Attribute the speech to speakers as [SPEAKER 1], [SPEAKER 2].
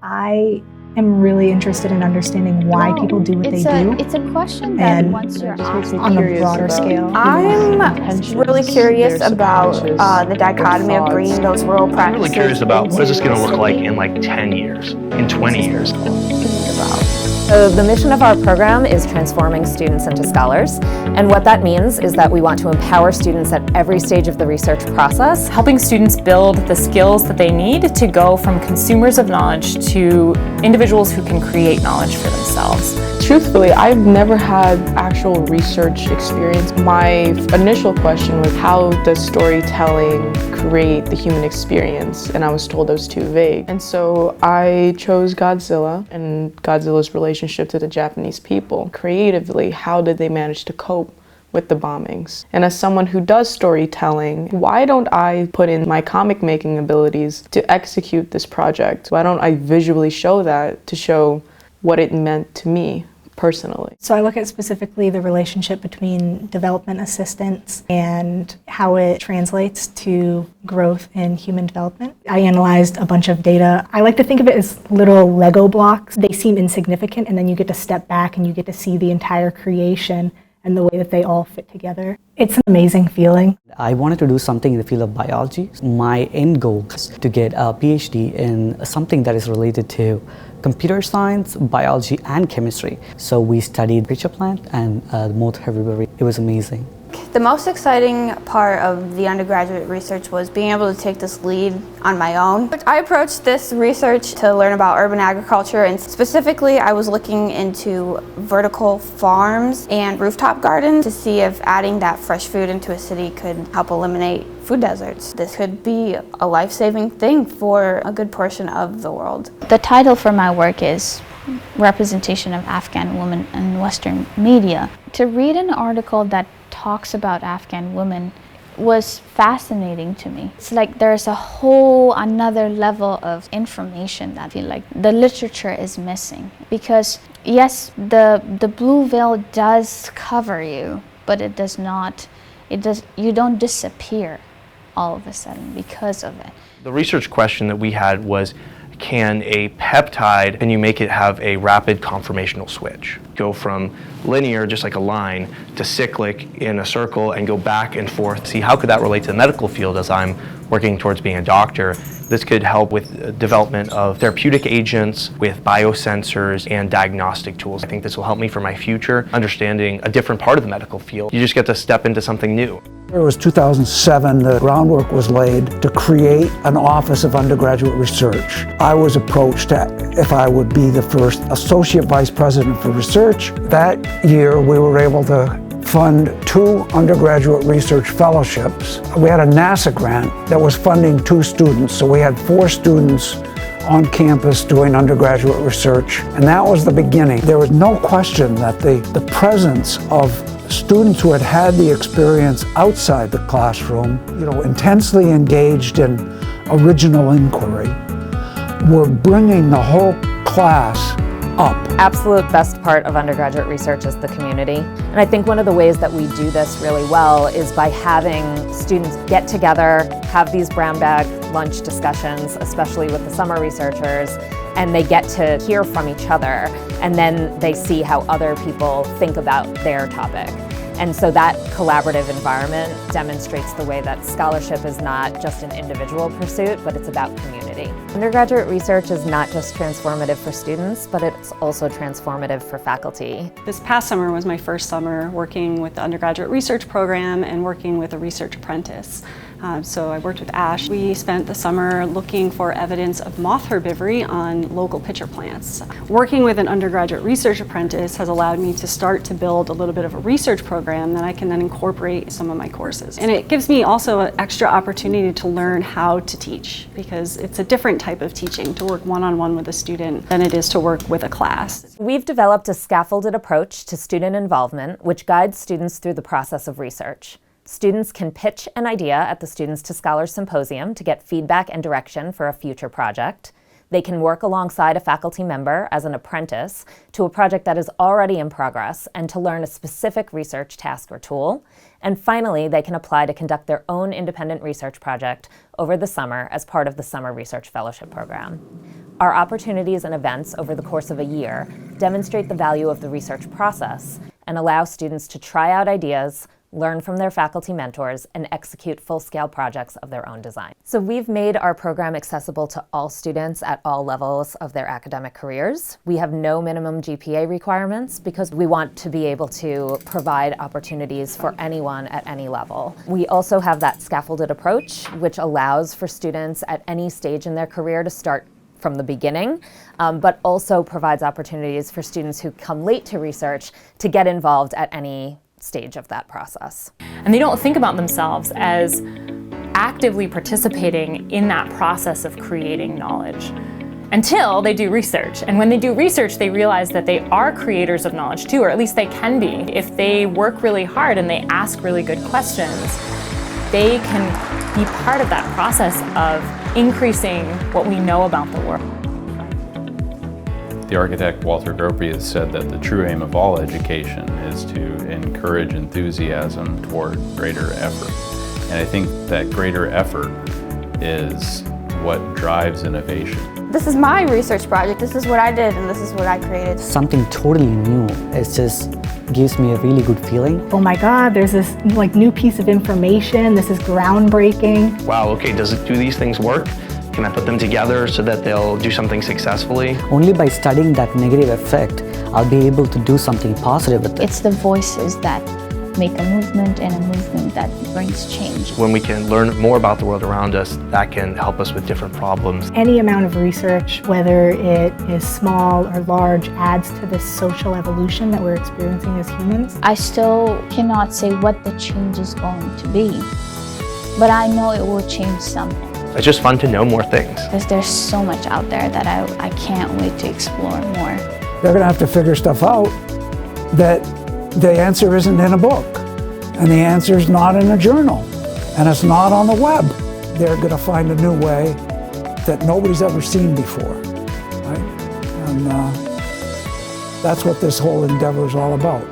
[SPEAKER 1] I am really interested in understanding why people do what they do.
[SPEAKER 2] It's a question that
[SPEAKER 1] and
[SPEAKER 2] once you're asked
[SPEAKER 1] on a broader scale.
[SPEAKER 3] I'm really curious about the dichotomy of bringing those rural practices.
[SPEAKER 4] I'm really curious about what is this going to look like in like 10 years, in 20 years.
[SPEAKER 5] So the mission of our program is transforming students into scholars. And what that means is that we want to empower students at every stage of the research process,
[SPEAKER 6] helping students build the skills that they need to go from consumers of knowledge to individuals who can create knowledge for themselves.
[SPEAKER 7] Truthfully, I've never had actual research experience. My initial question was, how does storytelling create the human experience? And I was told it was too vague. And so I chose Godzilla and Godzilla's relationship to the Japanese people. Creatively, how did they manage to cope with the bombings? And as someone who does storytelling, why don't I put in my comic making abilities to execute this project? Why don't I visually show that to show what it meant to me personally?
[SPEAKER 1] So I look at specifically the relationship between development assistance and how it translates to growth in human development. I analyzed a bunch of data. I like to think of it as little Lego blocks. They seem insignificant, and then you get to step back and you get to see the entire creation and the way that they all fit together. It's an amazing feeling.
[SPEAKER 8] I wanted to do something in the field of biology. My end goal is to get a PhD in something that is related to computer science, biology, and chemistry. So we studied pitcher plant and moth herbivory. It was amazing.
[SPEAKER 3] The most exciting part of the undergraduate research was being able to take this lead on my own. I approached this research to learn about urban agriculture, and specifically I was looking into vertical farms and rooftop gardens to see if adding that fresh food into a city could help eliminate food deserts. This could be a life-saving thing for a good portion of the world.
[SPEAKER 2] The title for my work is Representation of Afghan Women in Western Media. To read an article that talks about Afghan women was fascinating to me. It's like there's a whole another level of information that I feel like the literature is missing. Because yes, the blue veil does cover you, but you don't disappear all of a sudden because of it.
[SPEAKER 4] The research question that we had was, can a peptide, can you make it have a rapid conformational switch? Go from linear, just like a line, to cyclic in a circle and go back and forth. See, how could that relate to the medical field as I'm working towards being a doctor? This could help with development of therapeutic agents, with biosensors and diagnostic tools. I think this will help me for my future, understanding a different part of the medical field. You just get to step into something new.
[SPEAKER 9] It was 2007, the groundwork was laid to create an Office of Undergraduate Research. I was approached if I would be the first Associate Vice President for Research. That year we were able to fund 2 undergraduate research fellowships. We had a NASA grant that was funding 2 students, so we had 4 students on campus doing undergraduate research, and that was the beginning. There was no question that the presence of students who had had the experience outside the classroom, intensely engaged in original inquiry, were bringing the whole class up.
[SPEAKER 5] Absolute best part of undergraduate research is the community. And I think one of the ways that we do this really well is by having students get together, have these brown bag lunch discussions, especially with the summer researchers, and they get to hear from each other, and then they see how other people think about their topic. And so that collaborative environment demonstrates the way that scholarship is not just an individual pursuit, but it's about community. Undergraduate research is not just transformative for students, but it's also transformative for faculty.
[SPEAKER 10] This past summer was my first summer working with the undergraduate research program and working with a research apprentice. So I worked with Ash. We spent the summer looking for evidence of moth herbivory on local pitcher plants. Working with an undergraduate research apprentice has allowed me to start to build a little bit of a research program that I can then incorporate some of my courses. And it gives me also an extra opportunity to learn how to teach, because it's a different type of teaching to work one-on-one with a student than it is to work with a class.
[SPEAKER 5] We've developed a scaffolded approach to student involvement, which guides students through the process of research. Students can pitch an idea at the Students to Scholars Symposium to get feedback and direction for a future project. They can work alongside a faculty member as an apprentice to a project that is already in progress and to learn a specific research task or tool. And finally, they can apply to conduct their own independent research project over the summer as part of the Summer Research Fellowship Program. Our opportunities and events over the course of a year demonstrate the value of the research process and allow students to try out ideas, learn from their faculty mentors, and execute full-scale projects of their own design. So we've made our program accessible to all students at all levels of their academic careers. We have no minimum GPA requirements because we want to be able to provide opportunities for anyone at any level. We also have that scaffolded approach, which allows for students at any stage in their career to start from the beginning, but also provides opportunities for students who come late to research to get involved at any stage of that process.
[SPEAKER 6] And they don't think about themselves as actively participating in that process of creating knowledge until they do research. And when they do research, they realize that they are creators of knowledge too, or at least they can be. If they work really hard and they ask really good questions, they can be part of that process of increasing what we know about the world.
[SPEAKER 11] The architect Walter Gropius has said that the true aim of all education is to encourage enthusiasm toward greater effort. And I think that greater effort is what drives innovation.
[SPEAKER 3] This is my research project, this is what I did, and this is what I created.
[SPEAKER 8] Something totally new. It just gives me a really good feeling.
[SPEAKER 1] Oh my God, there's this new piece of information. This is groundbreaking.
[SPEAKER 4] Wow, okay, do these things work? Can I put them together so that they'll do something successfully?
[SPEAKER 8] Only by studying that negative effect, I'll be able to do something positive with it.
[SPEAKER 2] It's the voices that make a movement, and a movement that brings change.
[SPEAKER 4] When we can learn more about the world around us, that can help us with different problems.
[SPEAKER 1] Any amount of research, whether it is small or large, adds to this social evolution that we're experiencing as humans.
[SPEAKER 2] I still cannot say what the change is going to be, but I know it will change something.
[SPEAKER 4] It's just fun to know more things.
[SPEAKER 2] Because there's so much out there that I can't wait to explore more.
[SPEAKER 9] They're going to have to figure stuff out that the answer isn't in a book, and the answer is not in a journal, and it's not on the web. They're going to find a new way that nobody's ever seen before, right? And that's what this whole endeavor is all about.